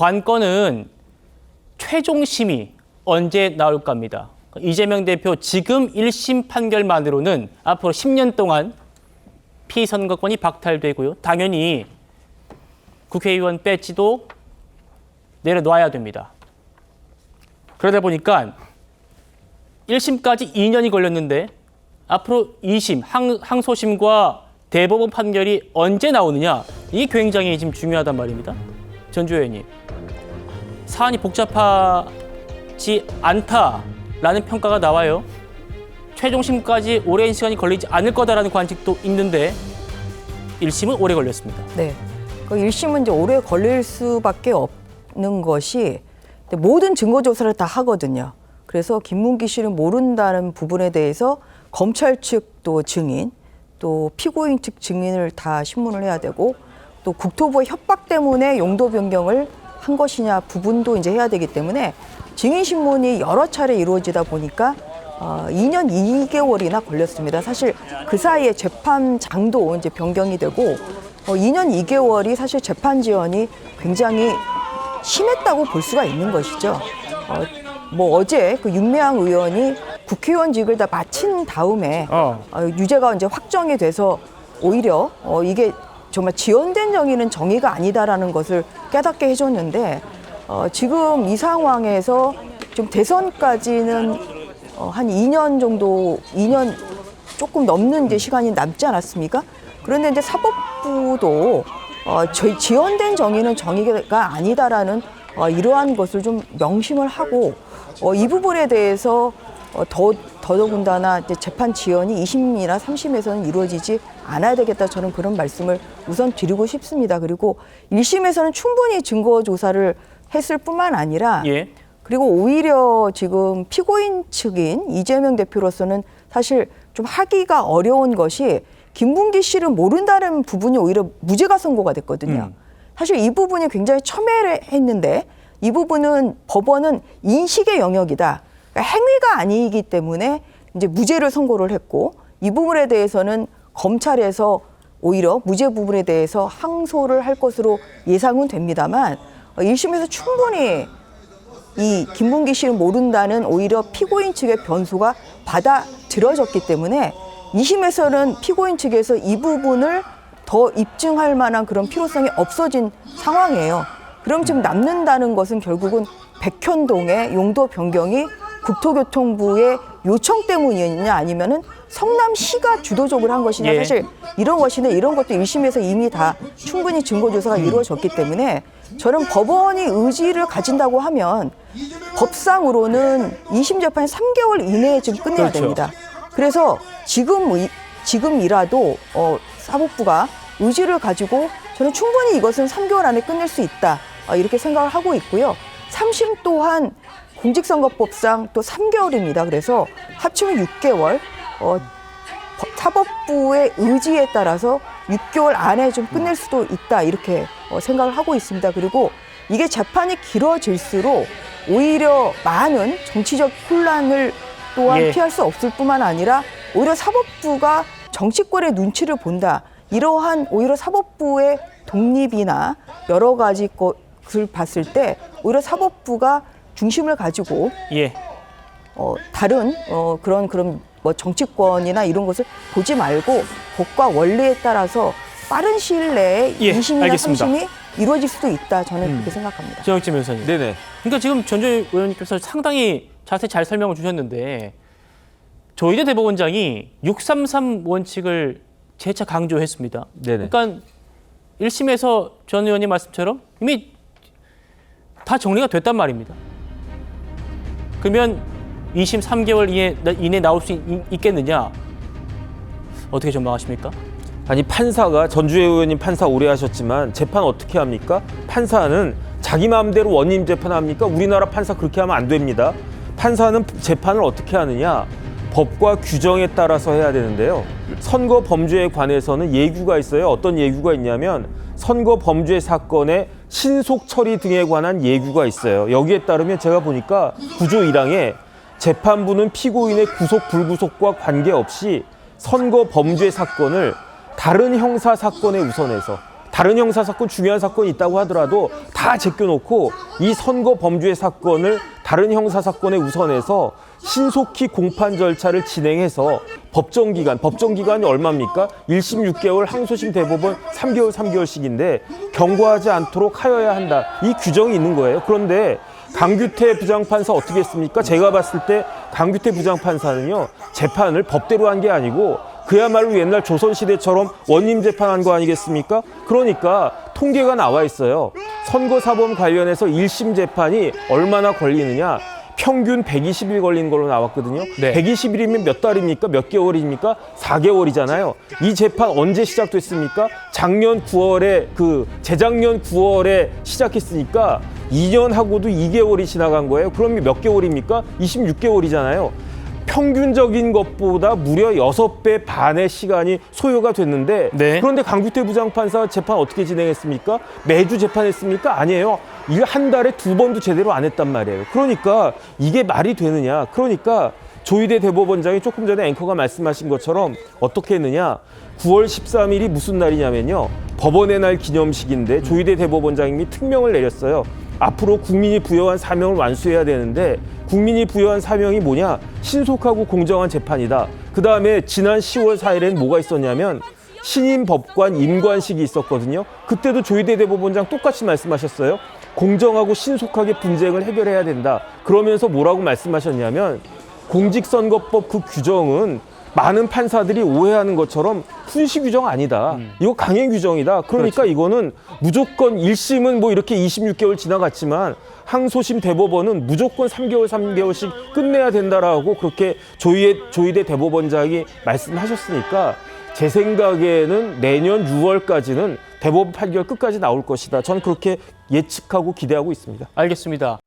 관건은 최종 심의 언제 나올까 합니다. 이재명 대표 지금 1심 판결만으로는 앞으로 10년 동안 피선거권이 박탈되고요. 당연히 국회의원 배지도 내려놔야 됩니다. 그러다 보니까 1심까지 2년이 걸렸는데 앞으로 2심, 항소심과 대법원 판결이 언제 나오느냐, 이게 굉장히 지금 중요하단 말입니다. 전주 의원님, 사안이 복잡하지 않다라는 평가가 나와요. 최종심까지 오랜 시간이 걸리지 않을 거다라는 관측도 있는데 1심은 오래 걸렸습니다. 네, 그 1심은 이제 오래 걸릴 수밖에 없는 것이 모든 증거 조사를 다 하거든요. 그래서 김문기 씨는 모른다는 부분에 대해서 검찰 측 또 증인, 또 피고인 측 증인을 다 신문을 해야 되고, 또 국토부의 협박 때문에 용도 변경을 한 것이냐 부분도 이제 해야 되기 때문에 증인 신문이 여러 차례 이루어지다 보니까 2년 2개월이나 걸렸습니다. 사실 그 사이에 재판장도 이제 변경이 되고 2년 2개월이 사실 재판 지연이 굉장히 심했다고 볼 수가 있는 것이죠. 어제 그 윤미향 의원이 국회의원직을 다 마친 다음에 유죄가 이제 확정이 돼서 오히려 이게 정말 지연된 정의는 정의가 아니다라는 것을 깨닫게 해줬는데 지금 이 상황에서 좀 대선까지는 한 2년 정도, 2년 조금 넘는 이제 시간이 남지 않았습니까? 그런데 이제 사법부도 지연된 정의는 정의가 아니다라는 이러한 것을 좀 명심을 하고 이 부분에 대해서 더더군다나 이제 재판 지연이 2심이나 3심에서는 이루어지지 않아야 되겠다, 저는 그런 말씀을 우선 드리고 싶습니다. 그리고 1심에서는 충분히 증거 조사를 했을 뿐만 아니라 그리고 오히려 지금 피고인 측인 이재명 대표로서는 사실 좀 하기가 어려운 것이 김문기 씨를 모른다는 부분이 오히려 무죄가 선고가 됐거든요. 사실 이 부분이 굉장히 첨예를 했는데 이 부분은 법원은 인식의 영역이다. 그러니까 행위가 아니기 때문에 이제 무죄를 선고를 했고, 이 부분에 대해서는 검찰에서 오히려 무죄 부분에 대해서 항소를 할 것으로 예상은 됩니다만 1심에서 충분히 이 김문기 씨를 모른다는 오히려 피고인 측의 변소가 받아들여졌기 때문에 2심에서는 피고인 측에서 이 부분을 더 입증할 만한 그런 필요성이 없어진 상황이에요. 그럼 지금 남는다는 것은 결국은 백현동의 용도 변경이 국토교통부의 요청 때문이었냐, 아니면은 성남시가 주도적으로 한 것이냐. 사실 이런 것인데 이런 것도 1심에서 이미 다 충분히 증거조사가 이루어졌기 때문에 저는 법원이 의지를 가진다고 하면 법상으로는 2심 재판이 3개월 이내에 지금 끝내야 됩니다. 그래서 지금이라도 사법부가 의지를 가지고 저는 충분히 이것은 3개월 안에 끝낼 수 있다, 이렇게 생각을 하고 있고요. 3심 또한 공직선거법상 또 3개월입니다. 그래서 합치면 6개월, 사법부의 의지에 따라서 6개월 안에 좀 끝낼 수도 있다, 이렇게 생각을 하고 있습니다. 그리고 이게 재판이 길어질수록 오히려 많은 정치적 혼란을 또한 피할 수 없을 뿐만 아니라 오히려 사법부가 정치권의 눈치를 본다, 이러한 오히려 사법부의 독립이나 여러 가지 것을 봤을 때 오히려 사법부가 중심을 가지고 다른 그런 뭐 정치권이나 이런 것을 보지 말고 법과 원리에 따라서 빠른 시일 내에 2심이나 3심이 이루어질 수도 있다, 저는 그렇게 생각합니다. 정영진 변호사님. 네네. 그러니까 지금 전주 의원님께서 상당히 자세히 잘 설명을 주셨는데 조희대 대법원장이 633 원칙을 재차 강조했습니다. 네네. 그러니까 1심에서 전 의원님 말씀처럼 이미 다 정리가 됐단 말입니다. 그러면 2심 3개월 이내 나올 수 있겠느냐? 어떻게 전망하십니까? 아니, 판사가, 전주혜 의원님 판사 오래 하셨지만 재판 어떻게 합니까? 판사는 자기 마음대로 원님 재판합니까? 우리나라 판사 그렇게 하면 안 됩니다. 판사는 재판을 어떻게 하느냐? 법과 규정에 따라서 해야 되는데요. 선거 범죄에 관해서는 예규가 있어요. 어떤 예규가 있냐면 선거 범죄 사건의 신속 처리 등에 관한 예규가 있어요. 여기에 따르면 제가 보니까 9조 1항에 재판부는 피고인의 구속 불구속과 관계없이 선거 범죄 사건을 다른 형사 사건에 우선해서 다른 형사 사건, 중요한 사건이 있다고 하더라도 다 제껴놓고 이 선거 범죄 사건을 다른 형사 사건에 우선해서 신속히 공판 절차를 진행해서 법정기간이 얼마입니까? 1심 6개월, 항소심 대법원 3개월씩인데 경과하지 않도록 하여야 한다. 이 규정이 있는 거예요. 그런데 강규태 부장판사 어떻게 했습니까? 제가 봤을 때 강규태 부장판사는요, 재판을 법대로 한 게 아니고 그야말로 옛날 조선시대처럼 원님 재판한 거 아니겠습니까? 그러니까 통계가 나와 있어요. 선거사범 관련해서 1심 재판이 얼마나 걸리느냐. 평균 120일 걸리는 걸로 나왔거든요. 네. 120일이면 몇 달입니까? 몇 개월입니까? 4개월이잖아요. 이 재판 언제 시작됐습니까? 재작년 9월에 시작했으니까 2년하고도 2개월이 지나간 거예요. 그럼 몇 개월입니까? 26개월이잖아요. 평균적인 것보다 무려 6배 반의 시간이 소요가 됐는데 네. 그런데 강규태 부장판사 재판 어떻게 진행했습니까? 매주 재판했습니까? 아니에요. 이거 한 달에 2번도 제대로 안 했단 말이에요. 그러니까 이게 말이 되느냐. 그러니까 조희대 대법원장이 조금 전에 앵커가 말씀하신 것처럼 어떻게 했느냐. 9월 13일이 무슨 날이냐면요. 법원의 날 기념식인데 조희대 대법원장님이 특명을 내렸어요. 앞으로 국민이 부여한 사명을 완수해야 되는데 국민이 부여한 사명이 뭐냐? 신속하고 공정한 재판이다. 그다음에 지난 10월 4일엔 뭐가 있었냐면 신임 법관 임관식이 있었거든요. 그때도 조희대 대법원장 똑같이 말씀하셨어요. 공정하고 신속하게 분쟁을 해결해야 된다. 그러면서 뭐라고 말씀하셨냐면 공직선거법 그 규정은 많은 판사들이 오해하는 것처럼 훈시 규정 아니다. 이거 강행 규정이다. 그러니까 이거는 무조건 1심은 뭐 이렇게 26개월 지나갔지만 항소심 대법원은 무조건 3개월씩 끝내야 된다라고 그렇게 조희대 대법원장이 말씀하셨으니까 제 생각에는 내년 6월까지는 대법원 판결 끝까지 나올 것이다. 저는 그렇게 예측하고 기대하고 있습니다. 알겠습니다.